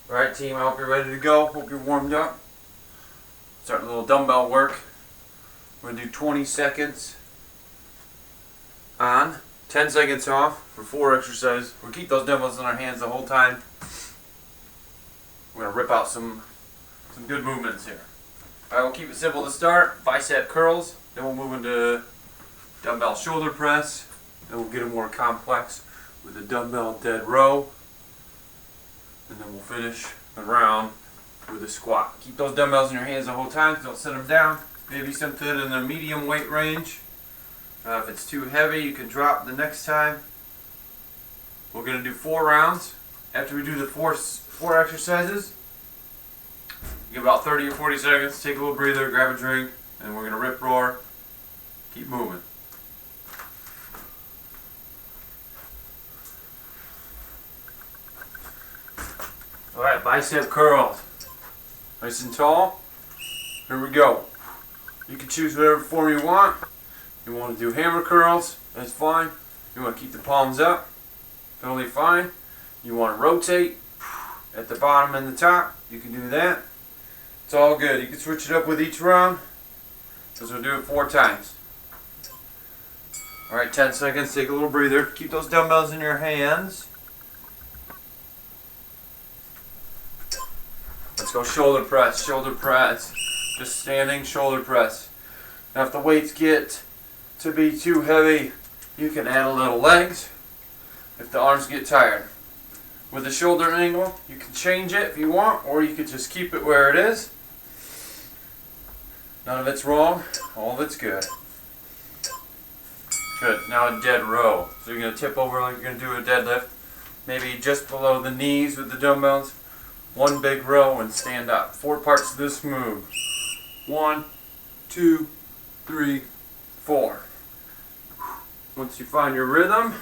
Alright team, I hope you're ready to go. Hope you're warmed up. Start a little dumbbell work. We're going to do 20 seconds on, 10 seconds off for 4 exercises. We'll keep those dumbbells in our hands the whole time. We're going to rip out some good movements here. Alright, we'll keep it simple to start. Bicep curls. Then we'll move into dumbbell shoulder press. Then we'll get it more complex with a dumbbell dead row. And then we'll finish the round with a squat. Keep those dumbbells in your hands the whole time, don't set them down. Maybe something in the medium weight range. If it's too heavy, you can drop the next time. We're going to do 4 rounds. After we do the four exercises, give about 30 or 40 seconds, take a little breather, grab a drink, and we're going to rip roar. Keep moving. Alright, bicep curls. Nice and tall. Here we go. You can choose whatever form you want. You want to do hammer curls, that's fine. You want to keep the palms up, totally fine. You want to rotate at the bottom and the top, you can do that. It's all good. You can switch it up with each round. So we'll do it 4 times. Alright, 10 seconds, take a little breather. Keep those dumbbells in your hands. Let's go shoulder press, just standing shoulder press. Now if the weights get to be too heavy, you can add a little legs if the arms get tired. With the shoulder angle, you can change it if you want, or you could just keep it where it is. None of it's wrong, all of it's good. Good, now a dead row. So you're going to tip over like you're going to do a deadlift, maybe just below the knees with the dumbbells. 1 big row and stand up. 4 parts of this move. 1, 2, 3, 4. Once you find your rhythm,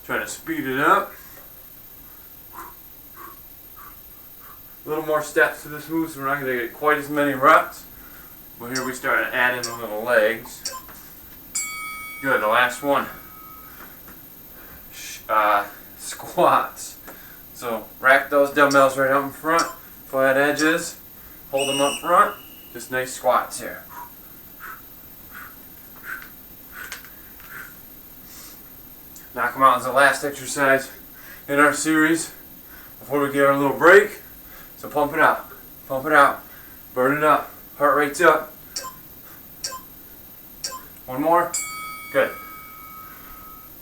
try to speed it up. A little more steps to this move, so we're not going to get quite as many reps. But here we start to add in a little legs. Good, the last one. Squats. So rack those dumbbells right up in front, flat edges, hold them up front, just nice squats here. Knock them out as the last exercise in our series before we get our little break. So pump it out, burn it up, heart rate's up. 1 more, good.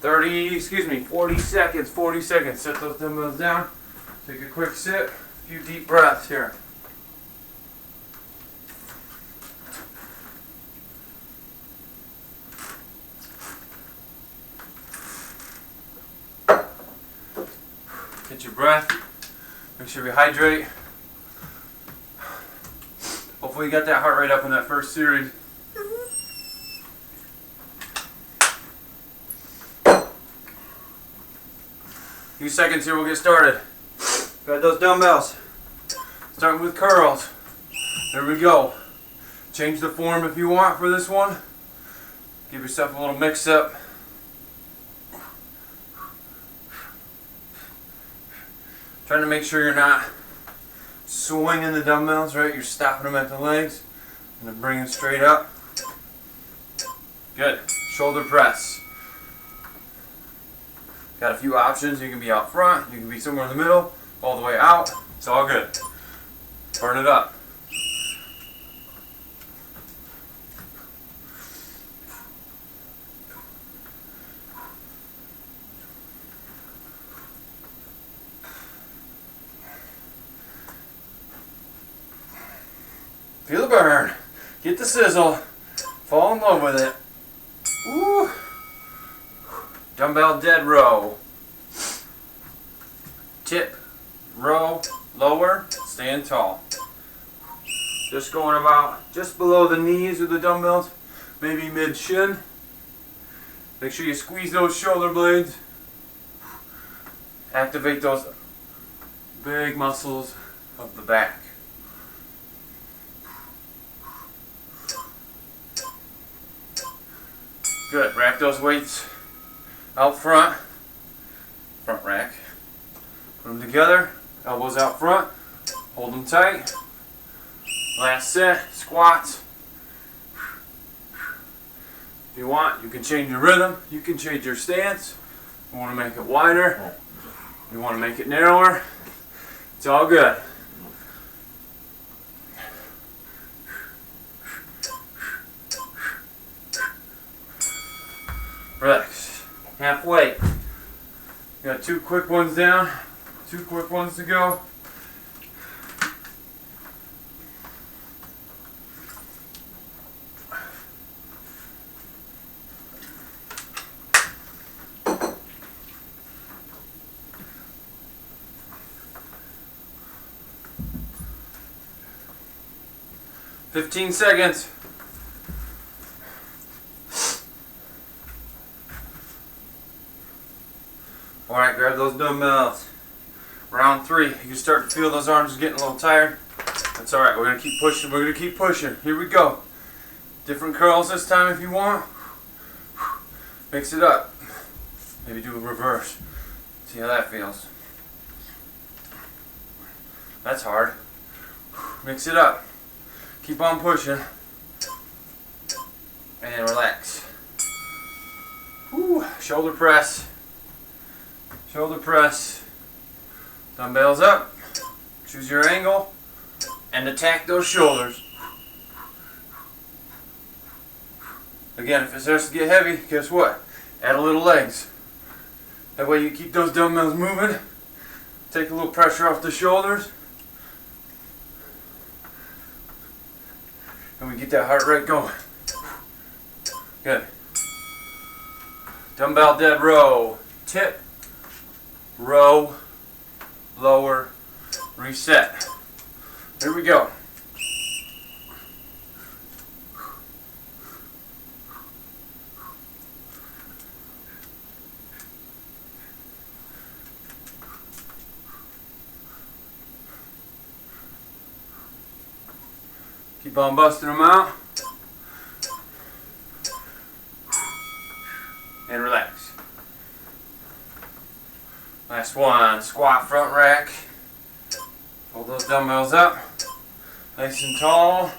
40 seconds, set those dumbbells down, take a quick sip, a few deep breaths here. Get your breath, make sure you hydrate. Hopefully you got that heart rate up in that first series. Few seconds here, we'll get started. Got those dumbbells. Starting with curls. There we go. Change the form if you want for this one. Give yourself a little mix up. Trying to make sure you're not swinging the dumbbells, right? You're stopping them at the legs and then bring them straight up. Good. Shoulder press. Got a few options. You can be out front, you can be somewhere in the middle, all the way out. It's all good. Burn it up. Feel the burn. Get the sizzle. Fall in love with it. Woo. Dumbbell dead row. Tip, row, lower, stand tall. Just going about just below the knees with the dumbbells, maybe mid shin. Make sure you squeeze those shoulder blades. Activate those big muscles of the back. Good, rack those weights out front rack. Put them together, Elbows out front. Hold them tight. Last set, squats. If you want, you can change your rhythm. You can change your stance. You want to make it wider. You want to make it narrower. It's all good. Relax. Halfway. Got 2 quick ones down. 2 quick ones to go. "15 seconds. Alright, grab those dumbbells. Round 3. You can start to feel those arms getting a little tired. That's alright. We're going to keep pushing. We're going to keep pushing. Here we go. Different curls this time if you want. Mix it up. Maybe do a reverse. See how that feels. That's hard. Mix it up. Keep on pushing. And relax. Woo. Shoulder press. Shoulder press. Dumbbells up. Choose your angle. And attack those shoulders. Again, if it starts to get heavy, guess what? Add a little legs. That way you keep those dumbbells moving. Take a little pressure off the shoulders. And we get that heart rate going. Good. Dumbbell dead row. Tip. Row. Lower. Reset. Here we go. Keep on busting them out. And relax. Last one. Squat front rack. Hold those dumbbells up. Nice and tall.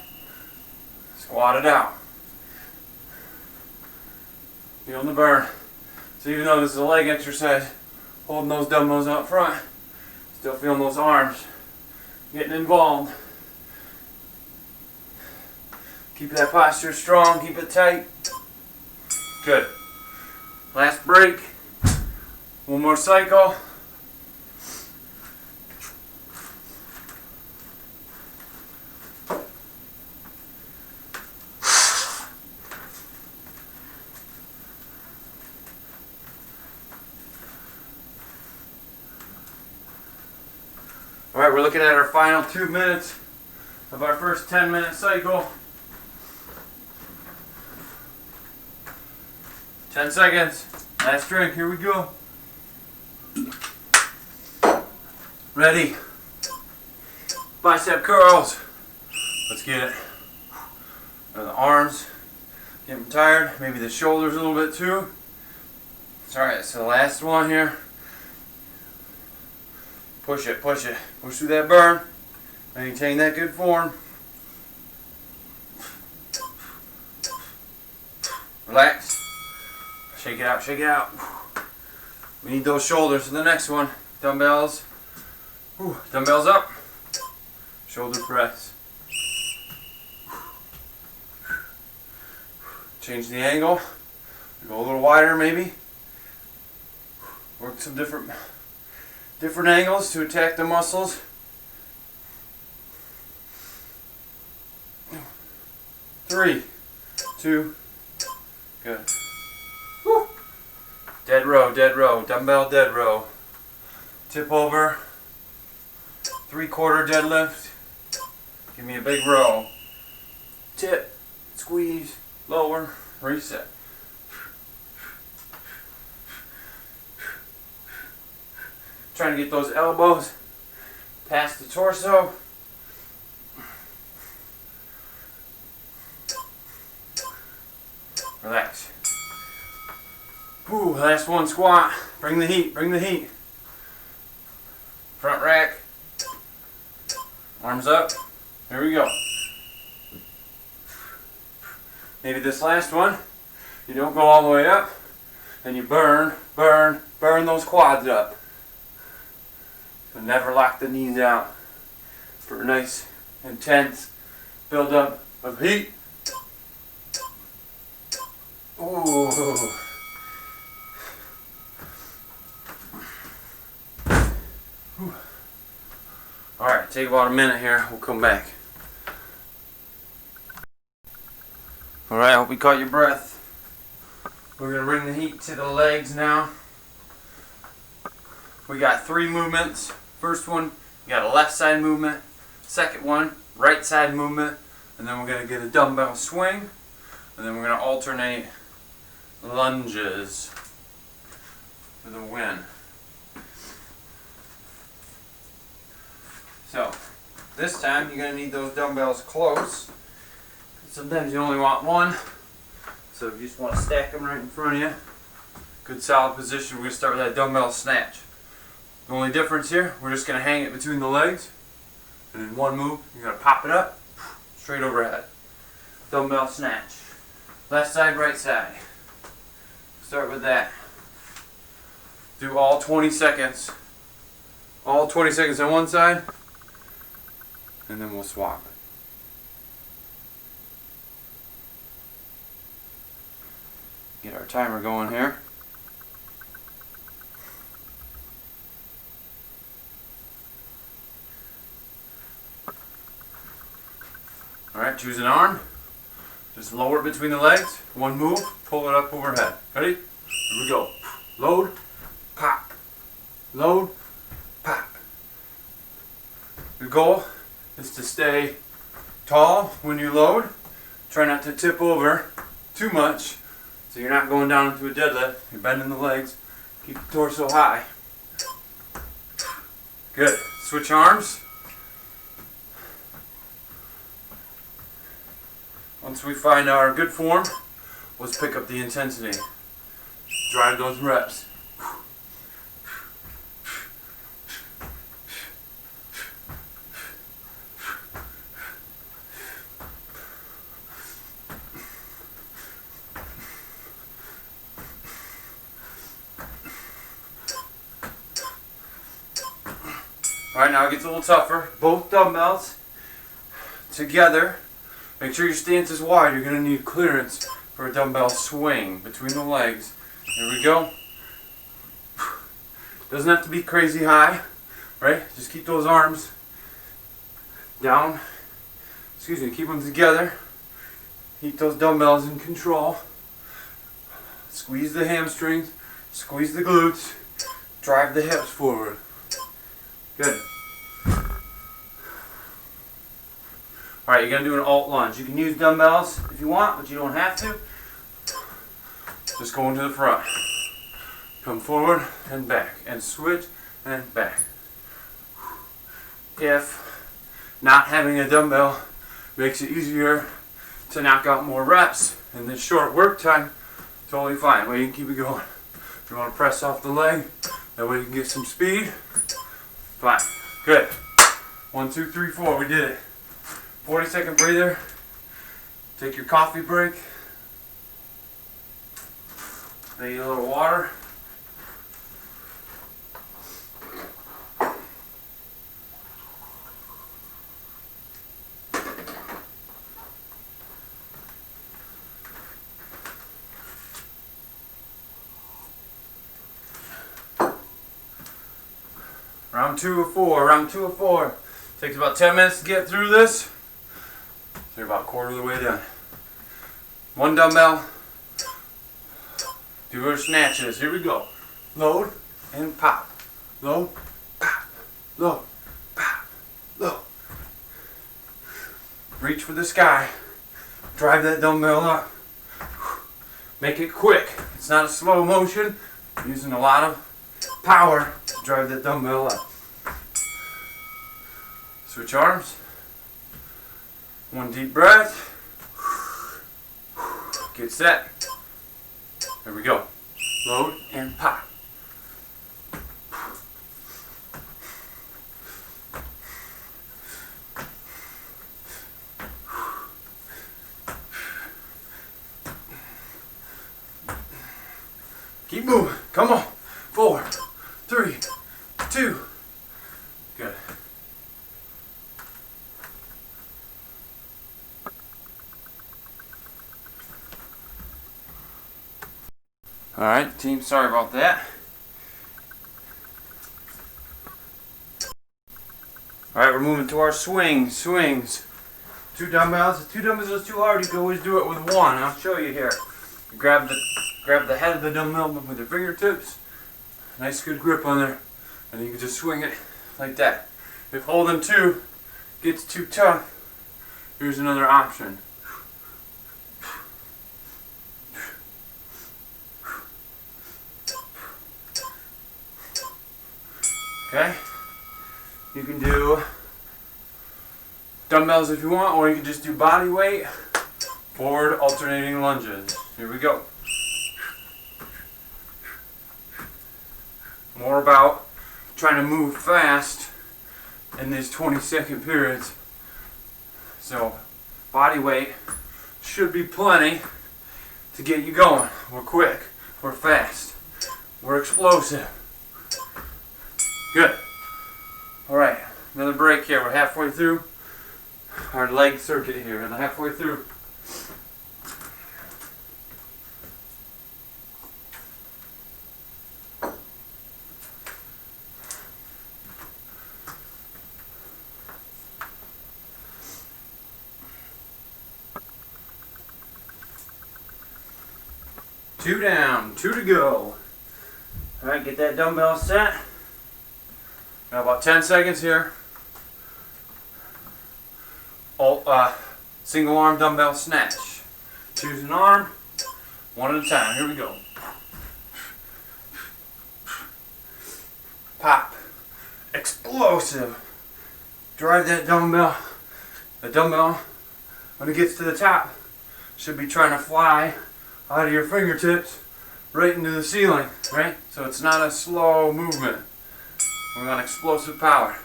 Squat it out. Feeling the burn. So even though this is a leg exercise, holding those dumbbells up front, still feeling those arms getting involved. Keep that posture strong, keep it tight. Good. Last break. One more cycle. Alright, we're looking at our final 2 minutes of our first 10-minute cycle. 10 seconds. Last drink. Here we go. Ready. Bicep curls. Let's get it. The arms. Getting tired. Maybe the shoulders a little bit too. It's alright. So the last one here. Push it. Push it. Push through that burn. Maintain that good form. Relax. Shake it out, shake it out. We need those shoulders for the next one. Dumbbells. Dumbbells up. Shoulder press. Change the angle. Go a little wider maybe. Work some different angles to attack the muscles. Three, two, good. Woo. Dead row, dumbbell dead row. Tip over, 3/4 deadlift. Give me a big row. Tip, squeeze, lower, reset. Trying to get those elbows past the torso. Relax. Last one, squat. Bring the heat, bring the heat. Front rack, Arms up. Here we go. Maybe this last one, you don't go all the way up, and you burn those quads up. So never lock the knees out for a nice, intense build-up of heat. Ooh. Alright, take about a minute here, we'll come back. Alright, hope you caught your breath. We're going to bring the heat to the legs now. We got 3 movements. First one, you got a left side movement. Second one, right side movement. And then we're going to get a dumbbell swing. And then we're going to alternate lunges for the win. So, this time you're going to need those dumbbells close. Sometimes you only want one. So if you just want to stack them right in front of you, good solid position. We're going to start with that dumbbell snatch. The only difference here, we're just going to hang it between the legs. And in one move, you're going to pop it up, straight overhead. Dumbbell snatch. Left side, right side. Start with that. Do all 20 seconds. All 20 seconds on one side. And then we'll swap. Get our timer going here. Alright, choose an arm. Just lower it between the legs. One move, pull it up overhead. Ready? Here we go. Load, pop. Load, pop. The goal is to stay tall when you load. Try not to tip over too much so you're not going down into a deadlift. You're bending the legs. Keep the torso high. Good. Switch arms. Once we find our good form, let's pick up the intensity. Drive those reps. Alright, now it gets a little tougher. Both dumbbells together. Make sure your stance is wide. You're going to need clearance for a dumbbell swing between the legs. Here we go. Doesn't have to be crazy high, right? Just keep those arms down. Excuse me, keep them together. Keep those dumbbells in control. Squeeze the hamstrings, squeeze the glutes, drive the hips forward. Good. Alright, you're going to do an alt lunge. You can use dumbbells if you want, but you don't have to. Just go into the front. Come forward and back. And switch and back. If not having a dumbbell makes it easier to knock out more reps in this short work time, totally fine. Well, you can keep it going. If you want to press off the leg, that way you can get some speed. Fine. Good. 1, 2, 3, 4. We did it. 40-second breather. Take your coffee break. Take a little water. Round 2 of 4. Round 2 of 4. Takes about 10 minutes to get through this. So you're about a quarter of the way done. One dumbbell. Do our snatches. Here we go. Load and pop. Load, pop. Load, pop. Load. Reach for the sky. Drive that dumbbell up. Make it quick. It's not a slow motion. You're using a lot of power to drive that dumbbell up. Switch arms. One deep breath. Get set. There we go. Load and pop. Keep moving. Come on. 4, 3, 2. Good. Alright, team, sorry about that. Alright, we're moving to our swings. 2 dumbbells. If 2 dumbbells is too hard, you can always do it with 1. I'll show you here. You grab the head of the dumbbell with your fingertips. Nice good grip on there. And you can just swing it like that. If holding 2 gets too tough, here's another option. Okay? You can do dumbbells if you want, or you can just do body weight, forward alternating lunges. Here we go. More about trying to move fast in these 20-second periods. So body weight should be plenty to get you going. We're quick, we're fast, we're explosive. Good. Alright, another break here. We're halfway through our leg circuit here. And halfway through. Two down, 2 to go. Alright, get that dumbbell set. Got about 10 seconds here. Single arm dumbbell snatch. Choose an arm, 1 at a time. Here we go. Pop. Explosive. Drive that dumbbell. The dumbbell, when it gets to the top, should be trying to fly out of your fingertips right into the ceiling, right? So it's not a slow movement. We want explosive power.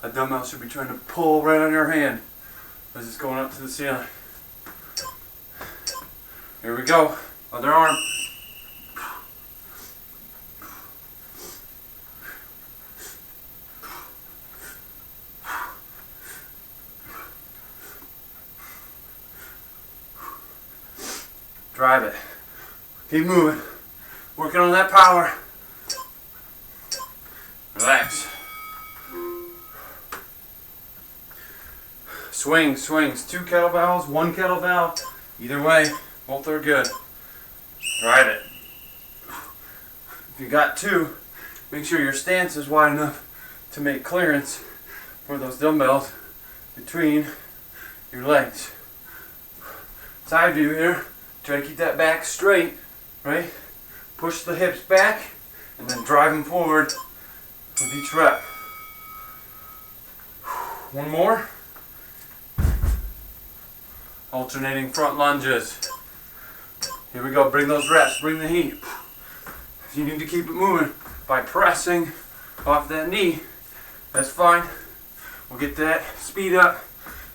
A dumbbell should be trying to pull right on your hand as it's going up to the ceiling. Here we go. Other arm. Drive it. Keep moving. Working on that power. Relax. Swings. 2 kettlebells, 1 kettlebell. Either way, both are good. Drive it. If you got 2, make sure your stance is wide enough to make clearance for those dumbbells between your legs. Side view here. Try to keep that back straight, right? Push the hips back and then drive them forward with each rep. 1 more. Alternating front lunges. Here we go. Bring those reps. Bring the heat. If you need to keep it moving by pressing off that knee, that's fine. We'll get that speed up,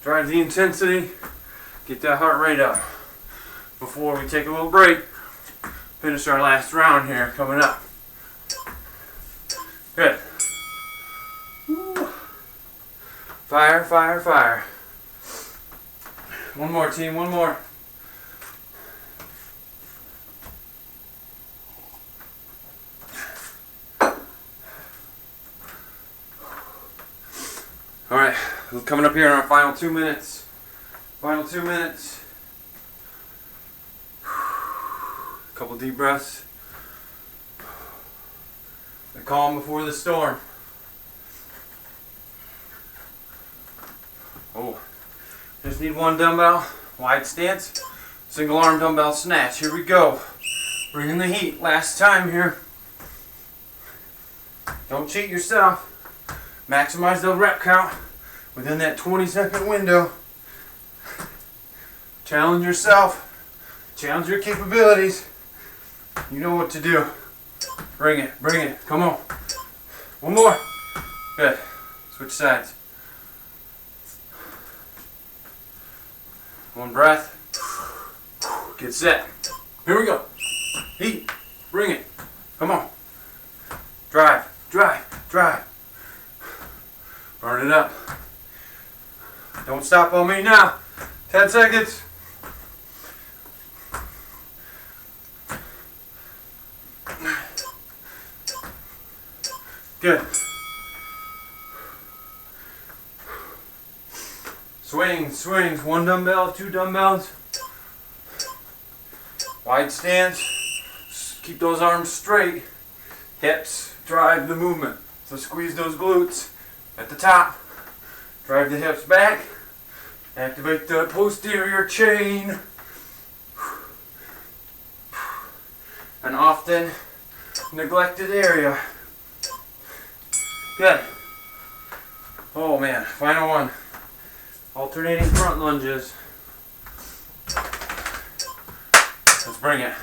drive the intensity, get that heart rate up. Before we take a little break, finish our last round here coming up. Good. Woo. Fire, fire, fire. 1 more, team, 1 more. Alright, coming up here in our final 2 minutes. Final 2 minutes. Couple deep breaths. The calm before the storm. Oh, just need 1 dumbbell, wide stance, single arm dumbbell snatch. Here we go. Bringing the heat. Last time here. Don't cheat yourself. Maximize the rep count within that 20-second window. Challenge yourself. Challenge your capabilities. You know what to do. Bring it, bring it. Come on. 1 more. Good. Switch sides. 1 breath. Get set. Here we go. Heat. Bring it. Come on. Drive, drive, drive. Burn it up. Don't stop on me now. 10 seconds. Good. Swings, swings. 1 dumbbell, 2 dumbbells. Wide stance. Keep those arms straight. Hips drive the movement. So squeeze those glutes at the top. Drive the hips back. Activate the posterior chain. An often neglected area. Good. Oh man, final one. Alternating front lunges. Let's bring it.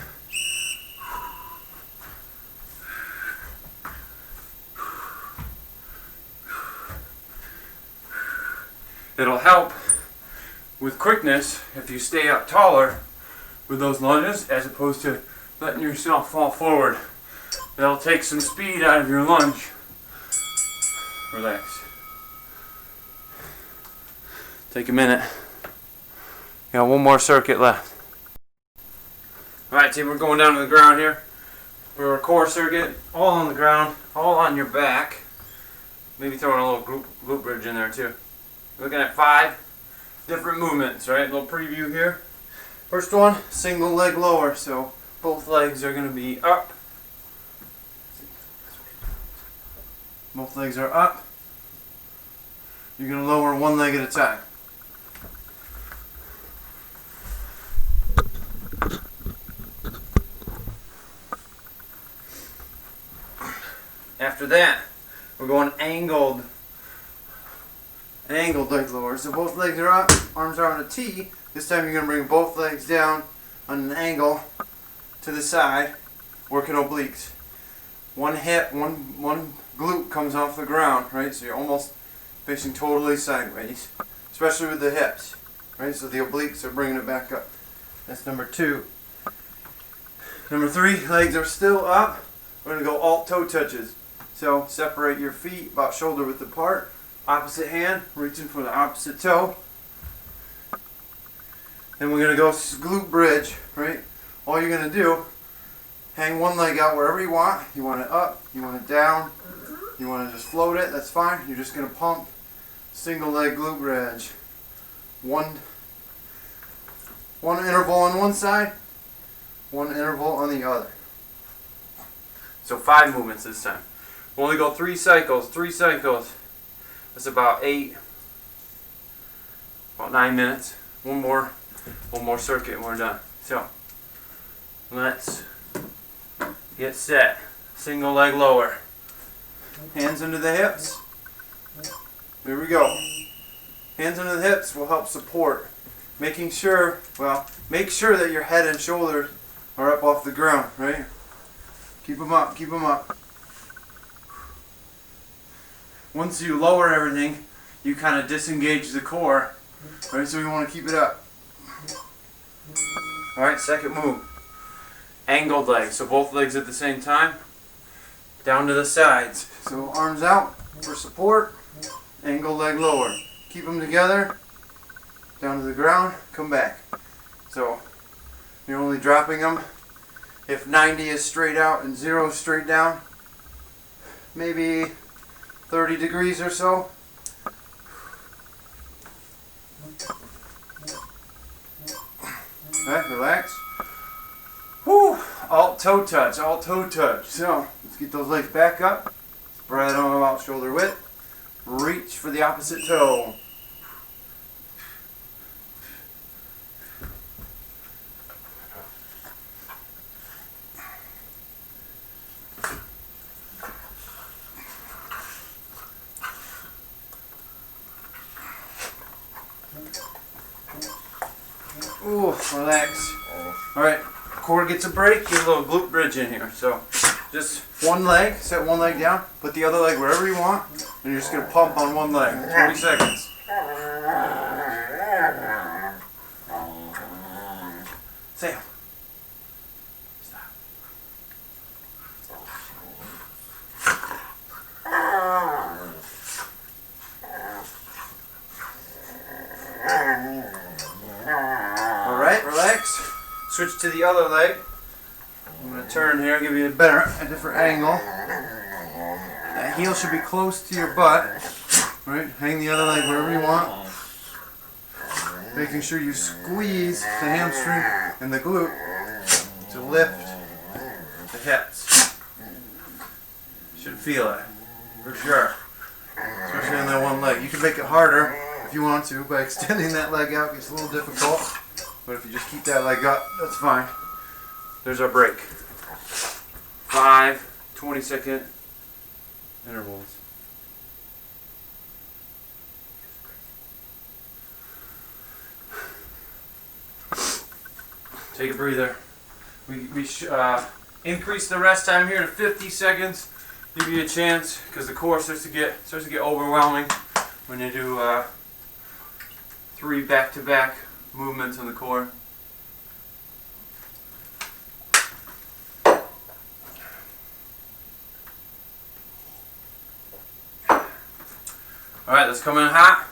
It'll help with quickness if you stay up taller with those lunges as opposed to letting yourself fall forward. That'll take some speed out of your lunge. Relax. Take a minute. Got one more circuit left. Alright team, we're going down to the ground here for a core circuit. All on the ground, all on your back. Maybe throwing a little glute bridge in there too. Looking at 5 different movements, right? A little preview here. First one, single leg lower. So both legs are going to be up. Both legs are up. You're going to lower one leg at a time. After that, we're going angled leg lower. So both legs are up, arms are on a T. This time you're going to bring both legs down on an angle to the side, working obliques. One hip, one glute comes off the ground, right? So you're almost facing totally sideways, especially with the hips, right? So the obliques are bringing it back up. That's number 2. Number 3, legs are still up. We're going to go alt toe touches. So separate your feet about shoulder width apart. Opposite hand, reaching for the opposite toe. Then we're going to go glute bridge, right? All you're going to do, hang one leg out wherever you want. You want it up, you want it down, you want to just float it, that's fine. You're just going to pump single leg glute bridge. One interval on one side, one interval on the other. So 5 movements this time. We'll only go 3 cycles. 3 cycles. That's about 9 minutes. One more circuit and we're done. So let's get set. Single leg lower. Hands under the hips. Here we go. Hands under the hips will help support. Make sure that your head and shoulders are up off the ground, right? Keep them up, keep them up. Once you lower everything, you kind of disengage the core, right? So we want to keep it up. Alright, second move. Angled legs, so both legs at the same time. Down to the sides. So arms out for support. Angled leg lower. Keep them together. Down to the ground, come back. So you're only dropping them if 90 is straight out and 0 is straight down. Maybe 30 degrees or so. Okay, relax. Whew, alt toe touch, alt toe touch. So, let's get those legs back up. Spread them about shoulder width. Reach for the opposite toe. Ooh, relax. Alright, core gets a break, get a little glute bridge in here. So, just one leg, set one leg down, put the other leg wherever you want, and you're just going to pump on one leg. 20 seconds. Sam. Stop. switch to the other leg. I'm going to turn here, give you a different angle. That heel should be close to your butt. Right? Hang the other leg wherever you want. Making sure you squeeze the hamstring and the glute to lift the hips. Should feel it, for sure. Especially on that one leg. You can make it harder if you want to by extending that leg out. It gets a little difficult. But if you just keep that leg up, that's fine. There's our break. 5 20-second intervals. Take a breather. We increase the rest time here to 50 seconds. Give you a chance because the core starts to get overwhelming when you do 3 back-to-back movements in the core. Alright, let's come in hot.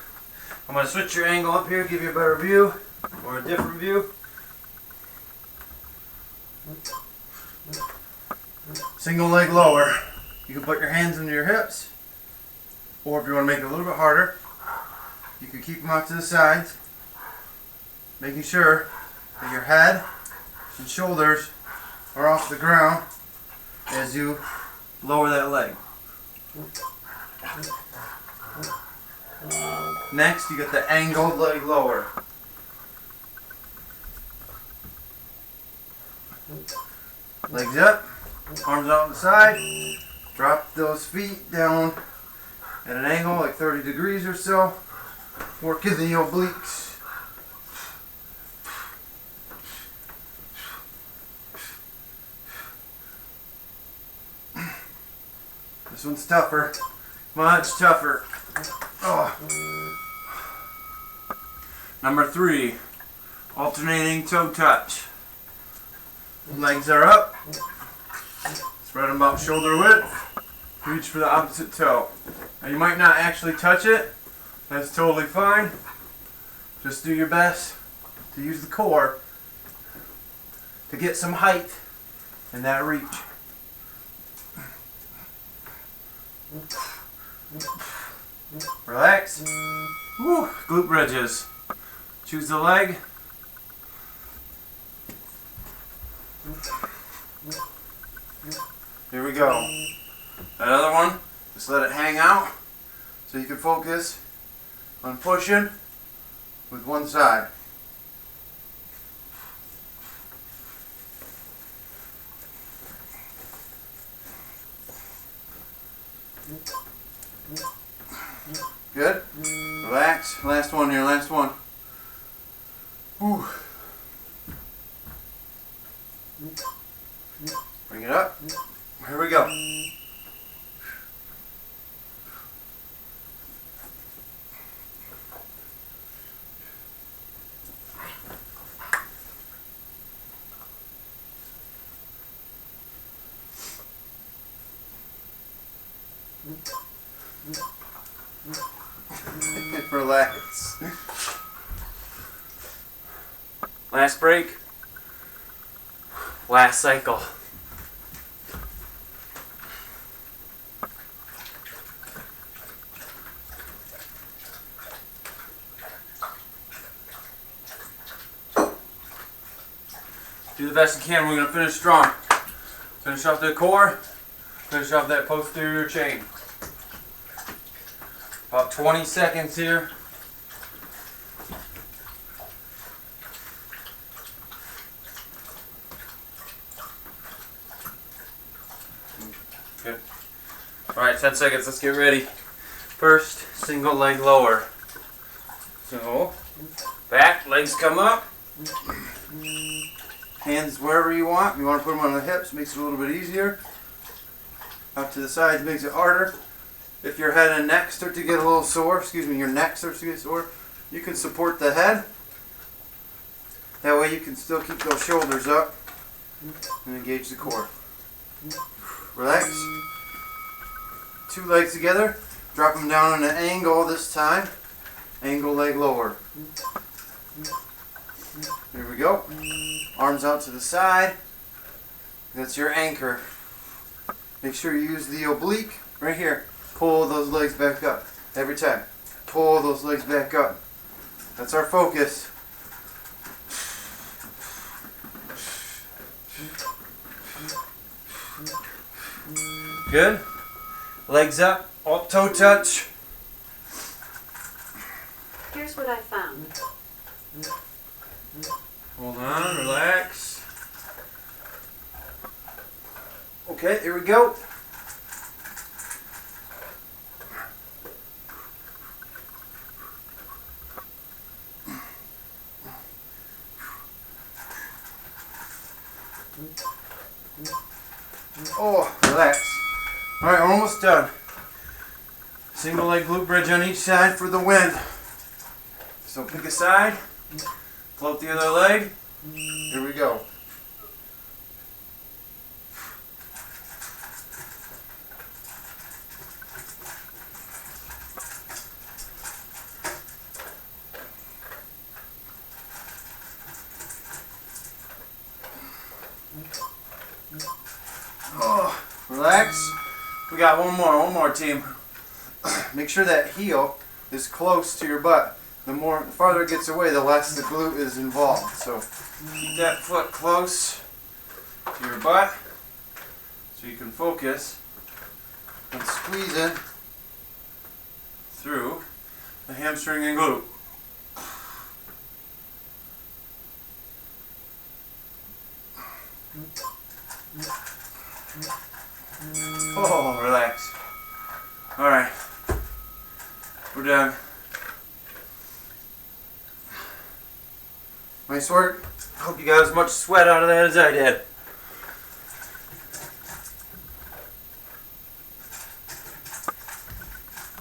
I'm going to switch your angle up here, give you a better view or a different view. Single leg lower. You can put your hands into your hips, or if you want to make it a little bit harder, you can keep them out to the sides, making sure that your head and shoulders are off the ground as you lower that leg. Next, you get the angled leg lower. Legs up, arms out on the side, drop those feet down at an angle like 30 degrees or so, working the obliques. This one's tougher, much tougher. Oh. Number 3, alternating toe touch. Legs are up, spread them about shoulder width, reach for the opposite toe. Now you might not actually touch it, that's totally fine. Just do your best to use the core to get some height in that reach. Relax. Woo, glute bridges. Choose the leg. Here we go. Another one. Just let it hang out so you can focus on pushing with one side. Good? Relax. Last one here, last one. Whew. Bring it up. Here we go. Relax. Last break. Last cycle. Do the best you can. We're going to finish strong. Finish off the core. Finish off that posterior chain. About 20 seconds here. Good. Alright, 10 seconds. Let's get ready. First, single leg lower. So, back, legs come up. Hands wherever you want. You want to put them on the hips, makes it a little bit easier. Out to the sides makes it harder. If your head and neck start to get a little sore, your neck starts to get sore, you can support the head. That way you can still keep those shoulders up and engage the core. Relax. 2 legs together. Drop them down on an angle this time. Angle leg lower. Here we go. Arms out to the side. That's your anchor. Make sure you use the oblique right here. Pull those legs back up every time. Pull those legs back up. That's our focus. Good. Legs up, alt toe touch. Here's what I found. Hold on, relax. Okay, here we go. Oh, relax. Alright, we're almost done. Single leg glute bridge on each side for the win. So pick a side, float the other leg. Here we go. Oh, relax. We got one more team. Make sure that heel is close to your butt. The farther it gets away, the less the glute is involved. So keep that foot close to your butt so you can focus on squeezing through the hamstring and glute. Oh, relax. Alright. We're done. Nice work. Hope you got as much sweat out of that as I did.